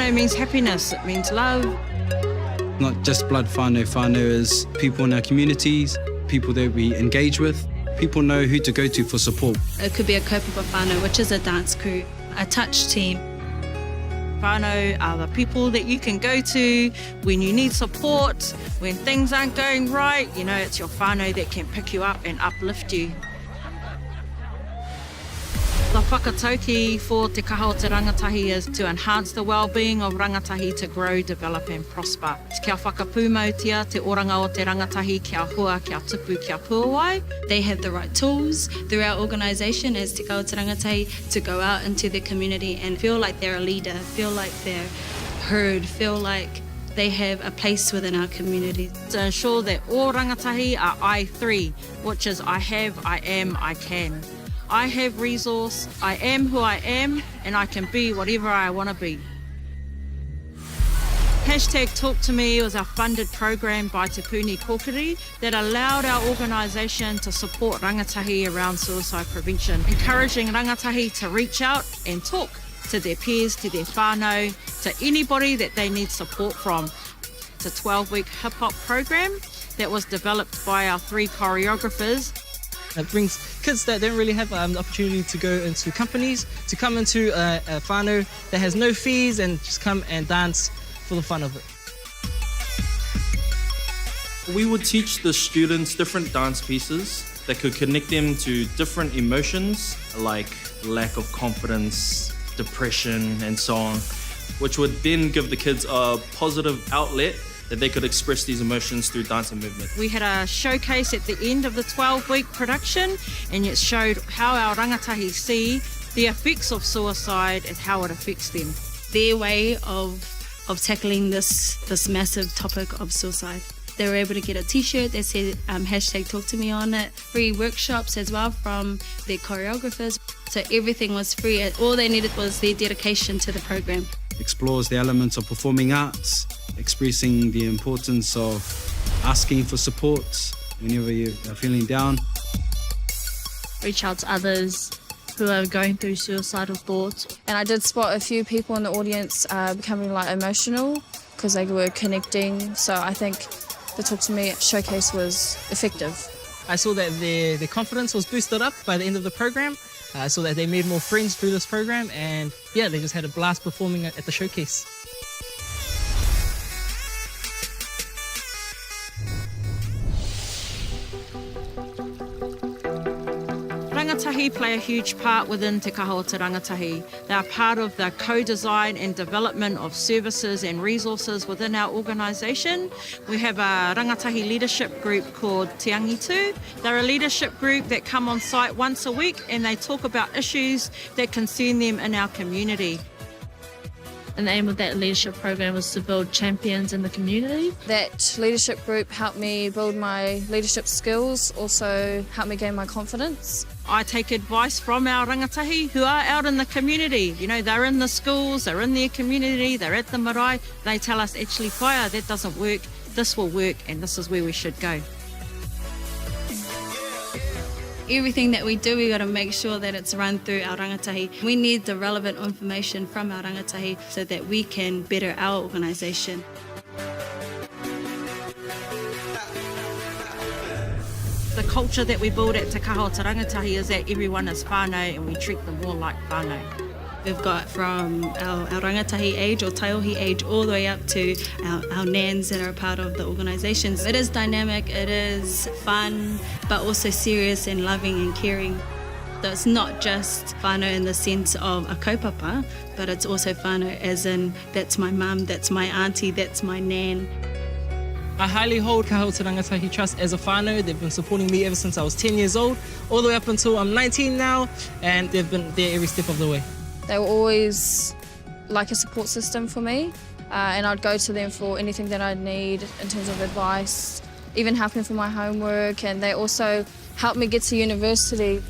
whānau means happiness, it means love. Not just blood whānau. Whānau is people in our communities, people that we engage with. People know who to go to for support. It could be a kaupapa whānau, which is a dance crew, a touch team. Whānau are the people that you can go to when you need support, when things aren't going right. You know, it's your whānau that can pick you up and uplift you. The whakatauki for Te Kaha o Te Rangatahi is to enhance the well-being of Rangatahi to grow, develop and prosper. Kia whakapūmautia te oranga o Te Rangatahi, kia hua, kia tupu, kia puawai. They have the right tools through our organisation as Te Kaha o Te Rangatahi to go out into the community and feel like they're a leader, feel like they're heard, feel like they have a place within our community. To ensure that all rangatahi are I3, which is I have, I am, I can. I have resource, I am who I am, and I can be whatever I want to be. Hashtag Talk to Me was a funded program by Te Puni Kokiri that allowed our organisation to support rangatahi around suicide prevention, encouraging rangatahi to reach out and talk to their peers, to their whānau, to anybody that they need support from. It's a 12-week hip-hop program that was developed by our 3 choreographers. It brings kids that don't really have the opportunity to go into companies, to come into a whānau that has no fees and just come and dance for the fun of it. We would teach the students different dance pieces that could connect them to different emotions like lack of confidence, depression and so on, which would then give the kids a positive outlet that they could express these emotions through dance and movement. We had a showcase at the end of the 12-week production, and it showed how our rangatahi see the effects of suicide and how it affects them. Their way of tackling this massive topic of suicide. They were able to get a t-shirt that said hashtag Talk to Me on it, free workshops as well from their choreographers. So everything was free. All they needed was their dedication to the program. Explores the elements of performing arts, expressing the importance of asking for support whenever you are feeling down. Reach out to others who are going through suicidal thoughts. And I did spot a few people in the audience becoming like emotional because they were connecting. So I think the Talk to Me showcase was effective. I saw that their confidence was boosted up by the end of the program. I saw that they made more friends through this program, and yeah, they just had a blast performing at the showcase. Rangatahi play a huge part within Te Kaha o Te Rangatahi. They are part of the co-design and development of services and resources within our organisation. We have a rangatahi leadership group called Te Angitu. They're a leadership group that come on site once a week and they talk about issues that concern them in our community. And the aim of that leadership program was to build champions in the community. That leadership group helped me build my leadership skills, also helped me gain my confidence. I take advice from our rangatahi who are out in the community. You know, they're in the schools, they're in their community, they're at the marae. They tell us, actually, whaia, that doesn't work, this will work, and this is where we should go. Everything that we do, we got to make sure that it's run through our rangatahi. We need the relevant information from our rangatahi so that we can better our organisation. The culture that we build at Te Kaha o Te Rangatahi is that everyone is whānau and we treat them all like whānau. We've got from our rangatahi age or taiohi age all the way up to our nans that are a part of the organisations. It is dynamic, it is fun, but also serious and loving and caring. So it's not just whānau in the sense of a kaupapa, but it's also whānau as in that's my mum, that's my auntie, that's my nan. I highly hold Kaha o Te Rangatahi Trust as a whānau. They've been supporting me ever since I was 10 years old, all the way up until I'm 19 now, and they've been there every step of the way. They were always like a support system for me, and I'd go to them for anything that I'd need in terms of advice, even helping for my homework, and they also helped me get to university.